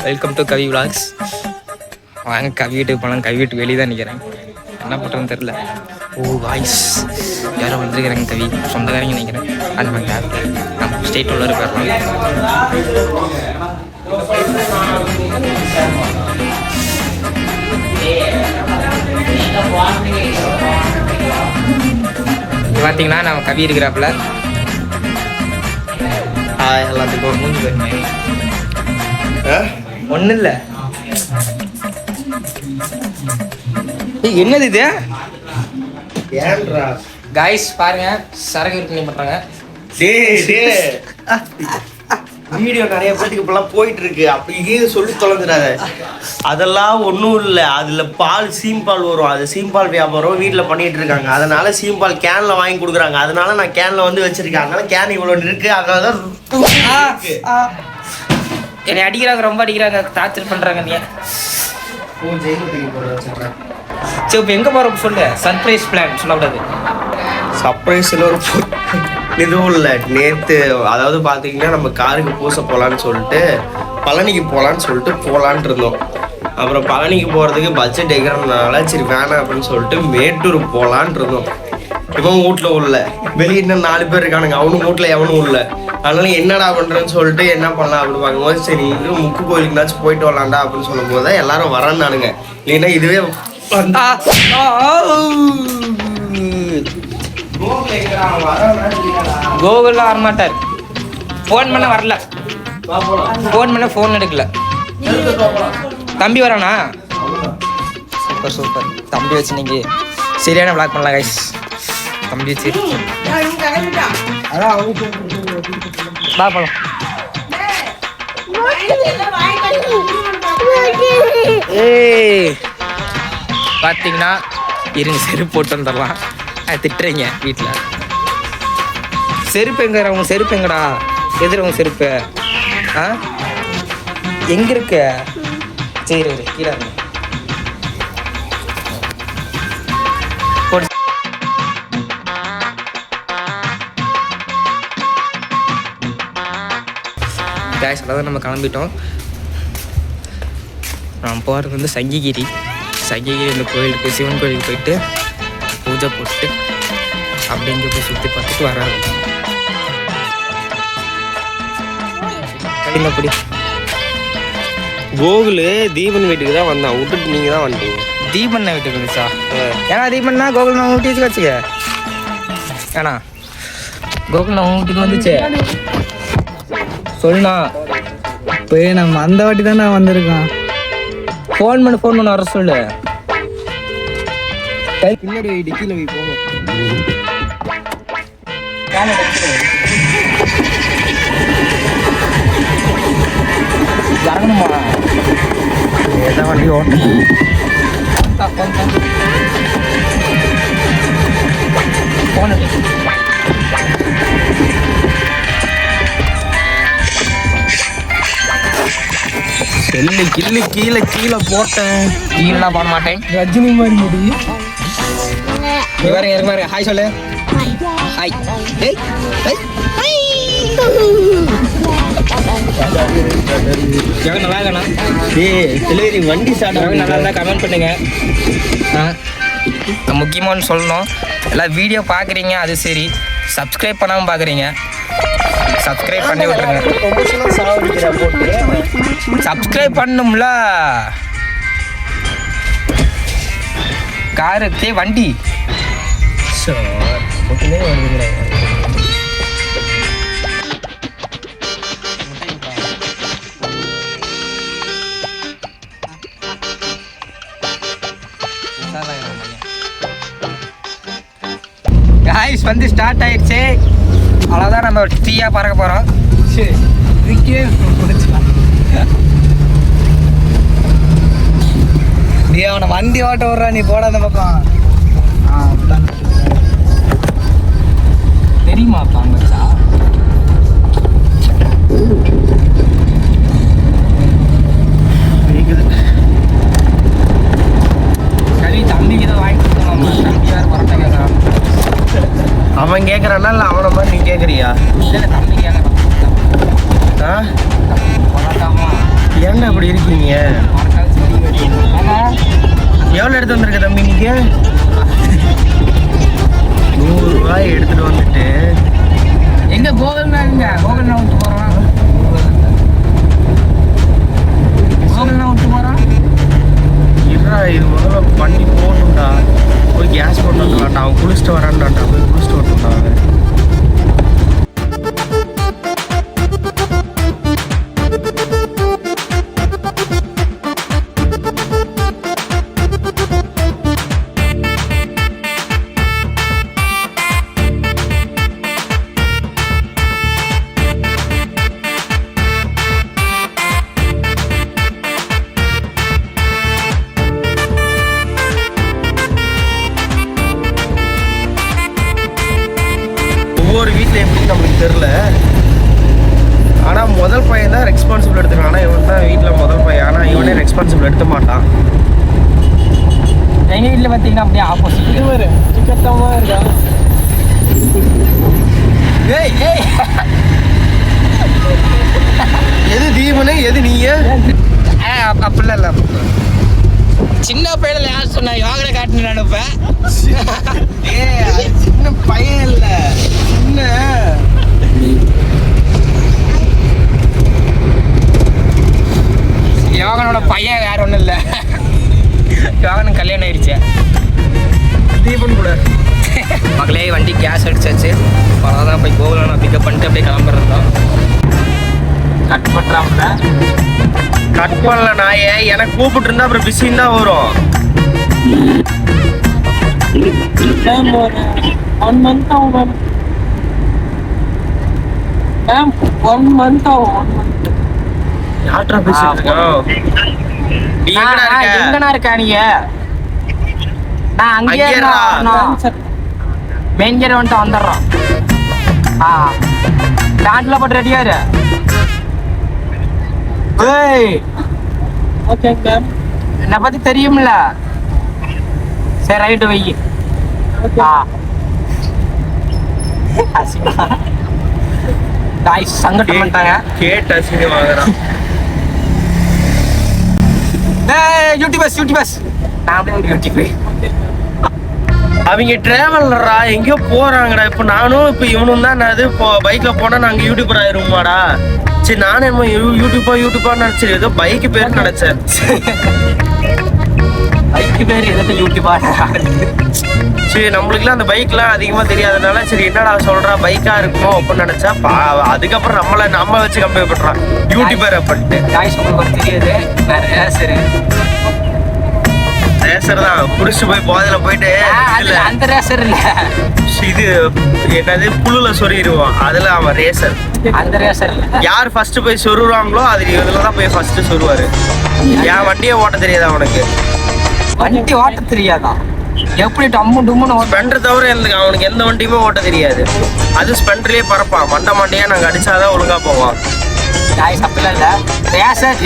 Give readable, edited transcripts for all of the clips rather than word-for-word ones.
Welcome to Kavi vlogs. வாங்க கவி வீட்டுக்கு போகலாம். கவி வீட்டுக்கு வெளியே தான் நிற்கிறேன். என்ன பண்ணுறதுன்னு தெரில. ஓ வாய்ஸ் யாரோ வந்துருக்கிறாங்க. கவி சொந்தக்காரங்க நினைக்கிறேன். அது மாதிரி நம்ம ஸ்டேட் உள்ள போயிடலாம். பார்த்தீங்கன்னா நம்ம கவி இருக்கிறாப்புல. எல்லாத்துக்கும் மூஞ்சி போயிருந்தேன். ஒன்றும் இல்லை. என்னது இது? காய்ஸ் பாருங்க, சரக்கு விற்பனை பண்றாங்க. வீடியோ நிறைய பேருக்கு இப்பெல்லாம் போயிட்டு இருக்கு. அப்படியே சொல்லி தொலைஞ்சிடாத. அதெல்லாம் ஒன்றும் இல்லை. அதில் பால் சீம்பால் வரும். அது சீம்பால் வியாபாரம் வீட்டில் பண்ணிட்டு இருக்காங்க. அதனால சீம்பால் கேனில் வாங்கி கொடுக்குறாங்க. அதனால நான் கேனில் வந்து வச்சிருக்கேன். அதனால கேன் இவ்வளோ இருக்கு. அதனால தான் என்னை அடிக்கிறாங்க, ரொம்ப அடிக்கிறாங்க, டார்ச்சர் பண்றாங்க. நீ சரி இப்போ எங்கே போகிறோம் சொல்லு. சர்ப்ரைஸ் பிளான் சொல்லக்கூடாது. சர்ப்ரைஸில் ஒரு இதுவும் இல்லை. நேற்று அதாவது பார்த்தீங்கன்னா நம்ம காருக்கு பூச போகலான்னு சொல்லிட்டு பழனிக்கு போகலான்னு சொல்லிட்டு போகலான் இருந்தோம். அப்புறம் பழனிக்கு போகிறதுக்கு பட்ஜெட் எகிறதுனால சரி வேணாம் அப்படின்னு சொல்லிட்டு மேட்டூர் போகலான் இருந்தோம். இவன் வீட்டில் உள்ள வெளியே இன்னும் 4 பேர் இருக்கானுங்க. அவனும் வீட்டில் எவனும் இல்லை. அதனால என்னடா பண்ணுறேன்னு சொல்லிட்டு என்ன பண்ணலாம் அப்படின்னு பார்க்கும்போது சரி இன்னும் முக்கு கோயிலுக்குனாச்சும் போயிட்டு வரலாண்டா அப்படின்னு சொல்லும் போது தான் எல்லாரும் வரேன்னானுங்க. இல்லைன்னா இதுவே கோகுல்லாம் வரமாட்டார். ஃபோன் பண்ண வரல. ஃபோன் பண்ண ஃபோன் எடுக்கல. தம்பி வரானா? Super super. தம்பி வச்சு நீங்க சரியான விளாக் பண்ணலாம் கைஸ். தம்பி வச்சு வா போலாம். பார்த்தீங்கன்னா இருங்க செருப்பு போட்டு வந்துடலாம். திட்டுறீங்க வீட்டில். செருப்பு எங்க? அவங்க செருப்பு எங்கடா? எதிரவங்க செருப்பு எங்க இருக்க? சரி கீழே கேஷ் அதான் நம்ம கிளம்பிட்டோம். நான் போகிறது வந்து சங்கிகிரி. இந்த கோயிலுக்கு சிவன் கோயிலுக்கு போயிட்டு பூஜை போட்டு அப்படிங்க போய் சுற்றி பார்த்துட்டு வராங்க. அப்படி கோகுலு தீபன் வீட்டுக்கு தான் வந்தான். விட்டுட்டு நீங்கள் தான் வந்துட்டீங்க. தீபன் வீட்டுக்கு இருந்துச்சா? ஏன்னா தீபன்னா கோகுல் நான் ஊட்டி வச்சு வச்சுக்க. ஏன்னா கோகுல் நான் வீட்டுக்கு வந்துச்சு சொல்லுண்ணா. இப்போ நம்ம அந்த வாட்டி தான் நான் வந்திருக்கேன். ஃபோன் பண்ண வர சொல்லு. பின்னாடி டிக்கில போய் போங்க. இறங்கணுமா? எந்த வண்டி ஓட்டணும்? ஃபோன் செல்லு கில்லு கீழே போட்டேன். கீழெலாம் போட மாட்டேன். ரஜினி மாதிரி முடி. பாரு ஹாய் சொல்லு. ஹாய். நல்லா இருக்கண்ணா. டெலிவரி வண்டி சாப்பிட்டு நல்லா இருந்தால் கமெண்ட் பண்ணுங்க. முக்கியமானு சொல்லணும், எல்லாம் வீடியோ பார்க்குறீங்க அது சரி, சப்ஸ்கிரைப் பண்ணாமல் பார்க்குறீங்க. சப்ஸ்கிரைப் பண்ணி விட்டுருங்க. சப்ஸ்கிரைப் பண்ணும்ல. காரு வண்டி காய்ஸ் வந்து ஸ்டார்ட் ஆயிடுச்சு. அவ்வளோதான், நம்ம ஃப்ரீயாக பறக்க போகிறோம். சரி இதுக்கே நீ அவனை வண்டி ஓட்ட விட்றா, நீ போட அந்த பக்கம். தெரியுமாப்பா மச்சா? சரி தம்பிக்கு தான் வாங்கி கொடுக்கணும். தம்பி வேறு பரட்டை கேட்குறான். அவன் கேட்குறானா இல்லை அவனை மாதிரி நீ கேட்குறியா? இல்லை தம்பி கேட்குறான். ஆ பரட்டாமா ஏன்டா அப்படி இருக்கீங்க? எவ்வளோ எடுத்து வந்திருக்க தம்பி நீங்க? 100 ரூபாய் எடுத்துட்டு வந்துட்டு எங்க கோகுல்னா விட்டு போறான். இருடா, இது முதல்ல பண்ணி போகணும்டா. போய் கேஸ் போட்டு வந்துடலாம்டா. அவன் குளிச்சுட்டு வரான்டான்டா. போய் குளிச்சுட்டு வரட்டும்டா அவன். ஒவ்வொரு வீட்டில் எப்படி நம்மளுக்கு தெரில. ஆனால் முதல் பையன் தான் ரெஸ்பான்சிபிள் எடுத்துக்கான். ஆனால் இவன் தான் வீட்டில் முதல் பையன். ஆனால் இவனே ரெஸ்பான்சிபிள் எடுக்க மாட்டான். எங்கள் வீட்டில் பார்த்தீங்கன்னா அப்படியே ஆப்போசிட் ஒரு சிக்கத்தமாக இருக்கா. எது தீபனு எது நீங்க? அப்படிலாம் இல்லை. சின்ன பையனில் யார் சொன்னா யோகனை காட்டுன்னு நினைப்பேன். சின்ன பையன் இல்ல, சின்ன யோகனோட பையன் வேற ஒன்றும் இல்லை. யோகனுக்கு கல்யாணம் ஆயிடுச்சு. தீபன் கூட மகளே வண்டி கேஸ் அடிச்சாச்சு. அவ்வளோதான் போய் கோகுலை பிக்கப் பண்ணிட்டு அப்படியே கிளம்புறதுதான். கட் பண்ணுறாங்க. கட் பண்ணல நாயே. எனக்கு கூப்பிட்டு இருந்தா அப்புறம் பிஸின்னு தான் வரும். 1 month ஆகும் மேம். 1 month ஆகும். யார்டா பேசிட்டு இருக்க? நீ எங்கடா இருக்க? எங்கண்ணா இருக்க நீங்க? நான் அங்கேயே மெயின் கேட் வந்துட்டு வந்துடுறோம். பேண்ட்ல போட்டு ரெடியா இரு. Okay ma'am. என்னை பத்தி தெரியும்ல. சரி ரைட்டு வை. சங்கடம் பண்ணிட்டாங்க. கேட்ட அசிங்க வாங்குறான். யூடியூபர்ஸ் நான் அப்படியே ஒரு யூடியூப். அவங்க டிராவலரா எங்கேயோ போறாங்கடா. இப்போ நானும் இப்போ இவனும் தான் நான் இப்போ பைக்ல போனா நாங்க யூடியூபர் ஆயிருமாடா. சரி நானும் என்ன யூடியூப்பா நினைச்சேன். ஏதோ பைக்கு பேர் நினைச்சேன். பைக்கு பேர் எதாவது யூடியூபா? சரி நம்மளுக்குலாம் அந்த பைக்லாம் அதிகமா தெரியாதனால சரி என்னடா சொல்றா பைக்கா இருக்குமோ அப்படின்னு நினைச்சா அதுக்கப்புறம் நம்ம வச்சு கம்பேர் பண்றான் யூடியூபர் அப்படின்ட்டு. காய்ஸ் உங்களுக்கு தெரியாது. சரி ரேசர் தான் புடிச்சு போய் போதையில போயிட்டு அந்த ரேசர் இல்ல, இது என்னது புழுல சொருகிடுவான். அதுல அவன் ரேசர். அந்த ரேசர் யார் ஃபர்ஸ்ட் போய் சொருவாங்களோ அது இதுலதான் போய் ஃபர்ஸ்ட் சொருவாரு. என் வண்டியை ஓட்ட தெரியாது அவனுக்கு. வண்டி ஓட்ட தெரியாதான்? எப்படி டம்மு டும்முன்னு ஸ்பெண்டர் தவிர அவனுக்கு எந்த வண்டியுமே ஓட்ட தெரியாது. அது ஸ்பெண்டர்லயே பறப்பான். மண்டையா நாங்க அடிச்சாதான் ஒழுங்கா போவான். காய்ஸ் அப்படிலாம் இல்ல.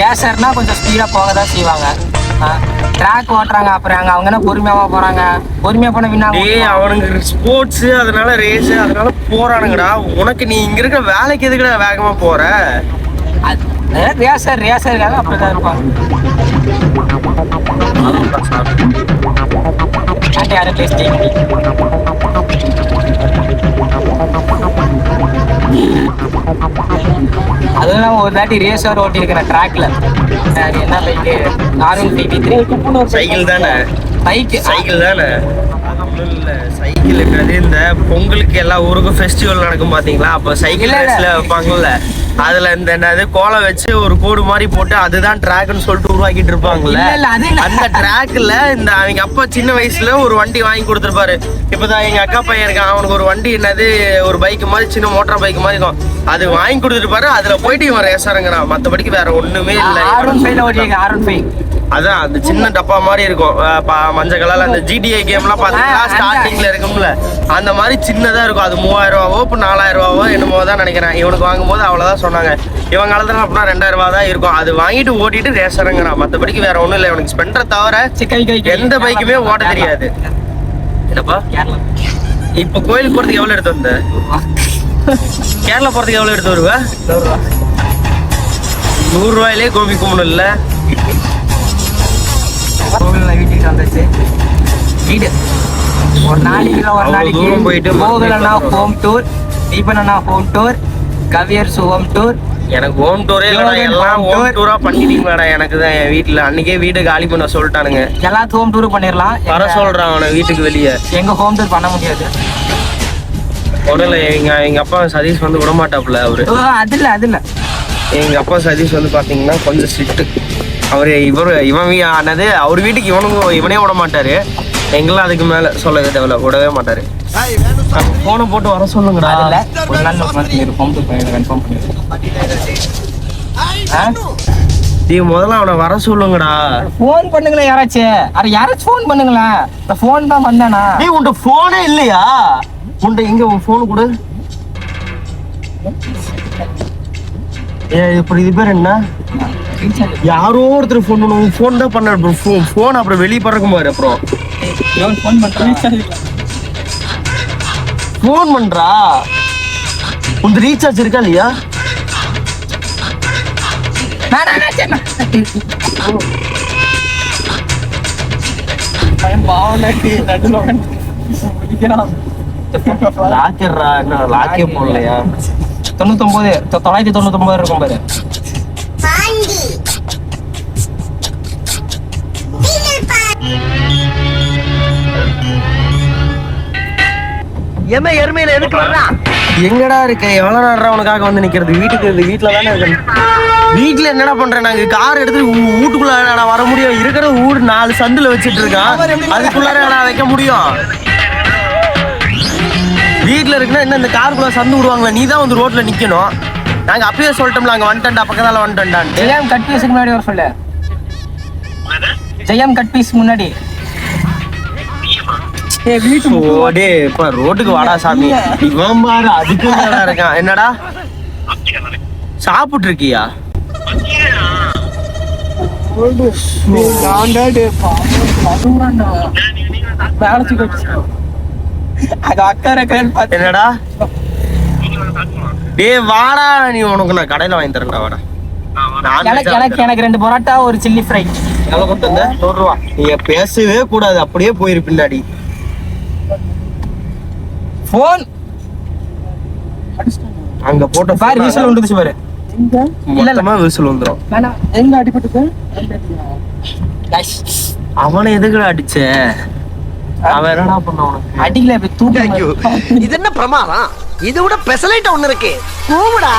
ரேசர்னா கொஞ்சம் ஸ்பீடா போக தான் செய்வாங்க. ட்ராக் ஓட்டுறாங்க. அப்புறம் அவங்க என்ன பொறுமையாவா போறாங்க? பொறுமையா போன வின்னா அவனுக்கு ஸ்போர்ட்ஸ் அதனால ரேஸ் அதனால போறானுங்கடா. உனக்கு நீ இங்க இருக்க வேலைக்கு எதுக்குடா வேகமா போற? ரேசருக்காக அப்படிதான் இருப்பாங்க. அதுவும் ஒரு தாட்டி ரேசர் ஓட்டி இருக்கிற ட்ராக்ல. என்ன பைக்கு? R153 சைக்கிள் தானே? சைக்கிள் தானே? சைக்கிள்ன்றது இந்த பொங்கலுக்கு எல்லா ஊருக்கும் ஃபெஸ்டிவல் நடக்கும் பாத்தீங்களா? அப்ப சைக்கிள் ரேஸ்ல வைப்பாங்கல்ல. அதுல இந்த என்னது கோலம் வச்சு ஒரு கோடு மாதிரி போட்டு அதுதான் ட்ராக்னு சொல்லிட்டு உருவாக்கிட்டு இருப்பாங்கல்ல. அந்த ட்ராக்ல இந்த அவங்க அப்பா சின்ன வயசுல ஒரு வண்டி வாங்கி கொடுத்துருப்பாரு. இப்பதான் எங்க அக்கா பையன் இருக்கான். அவனுக்கு ஒரு வண்டி என்னது ஒரு பைக் மாதிரி சின்ன மோட்டார் பைக் மாதிரி இருக்கும். அது வாங்கி கொடுத்துருப்பாரு. அதுல போயிட்டு இவன் ரேசருங்கிறான். மத்தபடிக்கு வேற ஒண்ணுமே இல்லை. அதான் அந்த சின்ன டப்பா மாதிரி இருக்கும் மஞ்சள் கலர்ல. அந்த GTA கேம்லாம் பாத்தீங்கன்னா ஸ்டார்டிங்ல இருக்கும்ல அந்த மாதிரி சின்னதா இருக்கும். அது 3000 ரூபாவோ இப்போ 4000 ரூபாவோ என்னமோ தான் நினைக்கிறேன். இவனுக்கு வாங்கும்போது அவ்வளவுதான் சொன்னாங்க. இவன் காலத்துல அப்படின்னா 2000 ரூபா தான் இருக்கும். அது வாங்கிட்டு ஓட்டிட்டு ரேசருங்கிறான். மத்தபடிக்கு வேற ஒண்ணும் இல்லை. இவனுக்கு ஸ்பெண்டர் தவிர எந்த பைக்குமே ஓட்ட தெரியாது. என்னப்பா இப்ப கோயிலுக்கு போறதுக்கு எவ்வளவு எடுத்து வந்த? கேரளா போறதுக்கு எவ்வளவு எடுத்து வருவ? 100 கோபி கும்பிடணும் இல்ல. கோவில்ல வீட்டுக்கு வந்தாச்சு. வீடு ஒரு நாளைக்கு தூரம் போயிட்டு கோவிலனா ஹோம் டூர், தீபனா ஹோம் டூர், கவியர்ஸ் ஹோம் டூர். எனக்கு ஹோம் டூரே இல்லடா, எல்லாம் ஹோம் டூரா பண்ணிட்டீங்களாடா. எனக்கு தான் என் வீட்டுல அன்னைக்கே வீடு காலி பண்ண சொல்லிட்டானுங்க. எல்லாத்துக்கும் ஹோம் டூர் பண்ணிடலாம். வர சொல்றான் அவனை வீட்டுக்கு வெளியே. எங்க ஹோம் டூர் பண்ண முடியாது. உடனே எங்க அப்பா சதீஷ் வந்து விட மாட்டாப்புல. அவரு அது இல்ல எங்க அப்பா சதீஷ் வந்து பாத்தீங்கன்னா கொஞ்சம் ஸ்ட்ரிக்ட். அவரு இவன் ஆனது அவர் வீட்டுக்கு இவனே விட மாட்டாரு. எங்கெல்லாம் அதுக்கு மேல சொல்ல தேவையில்ல, விடவே மாட்டாரு. போனை போட்டு வர சொல்லுங்கடா. அதுல ஒரு நாள் ஹோம் டூர் கன்ஃபார்ம் பண்ணிடுறோம். முதல்ல அவனை வர சொல்லுங்கடா. போன் பண்ணுங்களேன் யாராச்சும் ஃபோன் பண்ணுங்களேன். இந்த போன் தான் பண்ணானா? உன்ட போனே இல்லையா? உன்ட எங்க உன் போனு கூட இப்படி இது பேர் என்ன? யாரோ ஒருத்தர் போன் பண்ணுவோம். போன் தான் பண்ண போன் அப்புறம் வெளியே பறக்கும் பாரு. அப்புறம் போன் பண்றா. உன் ரீசார்ஜ் இருக்கா இல்லையா? லாக்கே போடலையா? 999 இருக்கும் பாரு. எருமையில எதுக்கு வர்றான்? எங்கடா இருக்க? எவ்வளவு நேரம் உனக்காக வந்து நிக்கிறது? வீட்டுல தானே இருக்கேன். வீட்டுல என்னடா பண்றேன்? நாங்க கார் எடுத்து வீட்டுக்குள்ள வர முடியும்? இருக்கிற ஊர் 4 சந்துல வச்சிட்டு இருக்கான். அதுக்குள்ளார வைக்க முடியும்? வீட்டுல இருக்குன்னா என்ன இந்த காருக்குள்ள சந்து விடுவாங்களா? நீ தான் வந்து ரோட்ல நிக்கணும். நாங்க அப்பயே சொல்லிட்டோம்ல, அங்க வந்துட்டா பக்கத்தால வந்துட்டேன். ஜெயம் கட் பீஸ்க்கு முன்னாடி வர சொல்லு. ஜெயம் கட் பீஸ் முன்னாடி. ரோட்டுக்கு வாடா சாமி. இவன் பாரு அதுக்கு இருக்கான். என்னடா சாப்பிட்டு இருக்கியா? என்னடா வாடா, நீ உனக்கு நான் கடையில வாங்கி தரேன்டா. வாடா. எனக்கு 2 பரோட்டா ஒரு சில்லி ஃப்ரை. எவ்வளவு கொடுத்த? 100 ரூபா. நீங்க பேசவே கூடாது, அப்படியே போயிரு பின்னாடி. போன் அங்க போட்ட பாரு, விசில் வந்துச்சு பாரு. மொத்தமா விசில் வந்துரும். எங்க அடிபட்டுக்கு? அவனை எதுக்குடா அடிச்ச? அவன் என்னடா பண்ண உனக்கு? அடிக்கல, இப்ப தூக்கு. இது என்ன பிரமாதம்? இதை விட பெசலைட் ஒண்ணு இருக்கு. கூவுடா.